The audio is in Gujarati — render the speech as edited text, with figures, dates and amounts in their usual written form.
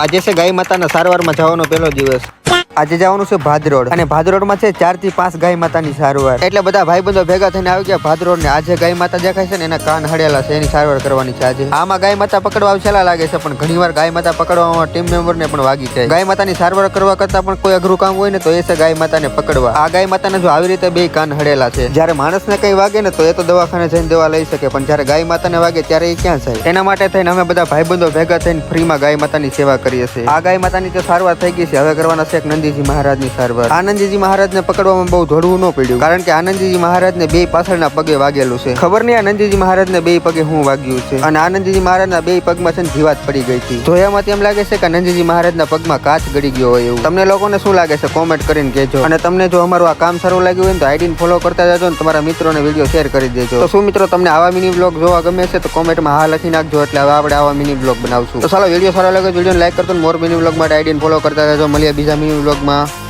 આજે છે ગાય માતાના સારવારમાં જવાનો પહેલો દિવસ. આજે જવાનું છે ભાદરોડ અને ભાદરોડમાં છે 4 થી 5 ગાય માતાની સારવાર. એટલે બધા ભાઈબંધો ભેગા થઈને આવી ગયા ભાદરોડ ને. આજે ગાય માતા દેખાય છે ને એના કાન હડેલા છે, એની સારવાર કરવાની છે આજે. આમાં ગાય માતા પકડવા છેલ્લા લાગે છે, પણ ઘણીવાર ગાય માતા પકડવામાં ટીમ મેમ્બર ને પણ વાગી જાય. ગાય માતાની સારવાર કરવા કરતા પણ કોઈ અઘરું કામ હોય ને તો એ છે ગાય માતાને પકડવા. આ ગાય માતાને જો આવી રીતે બે કાન હડેલા છે, જ્યારે માણસને કઈ વાગે ને તો એ તો દવાખાને જઈને દવા લઈ શકે, પણ જ્યારે ગાય માતાને વાગે ત્યારે એ ક્યાં જાય? એના માટે થઈને અમે બધા ભાઈબંધો ભેગા થઈને ફ્રીમાં ગાય માતાની સેવા કરીએ છીએ. આ ગાય માતાની તો સારવાર થઈ ગઈ છે, હવે કરવાના છે નંદીજી મહારાજની સારવાર. આનંદજીજી મહારાજને પકડવામાં બહુ દોડવું ન પડ્યું, કારણ કે આનંદજીજી મહારાજને બે પાછળના પગે વાગેલું છે. ખબર નહીં આનંદજીજી મહારાજને બે પગે શું વાગ્યું છે, અને આનંદજીજી મહારાજના બે પગમાં છે ને જીવાત પડી ગઈ હતી. જોયામાંથી એમ લાગે છે કે આનંદજીજી મહારાજના પગમાં કાચ ગળી ગયો હોય એવું. તમને લોકોને શું લાગે છે કોમેન્ટ કરીને કહેજો. અને તમને જો અમારું આ કામ સારું લાગ્યું હોય તો આઈડીને ફોલો કરતા જજો ને તમારા મિત્રોને વિડીયો શેર કરી દેજો. તો શું મિત્રો તમને આવા મિની બ્લોગ જોવા ગમે છે તો કોમેન્ટમાં હા લખી નાખજો, એટલે હવે આપણે આવા મિની બ્લોગ બનાવશું. તો ચાલો વિડીયો સારો લાગે વિડીયોને લાઈક કરજો, મોર મિની બ્લોગ માટે આઈડીને ફોલો કરતા જજો. મળીએ બીજા મિની બ્લોગમાં.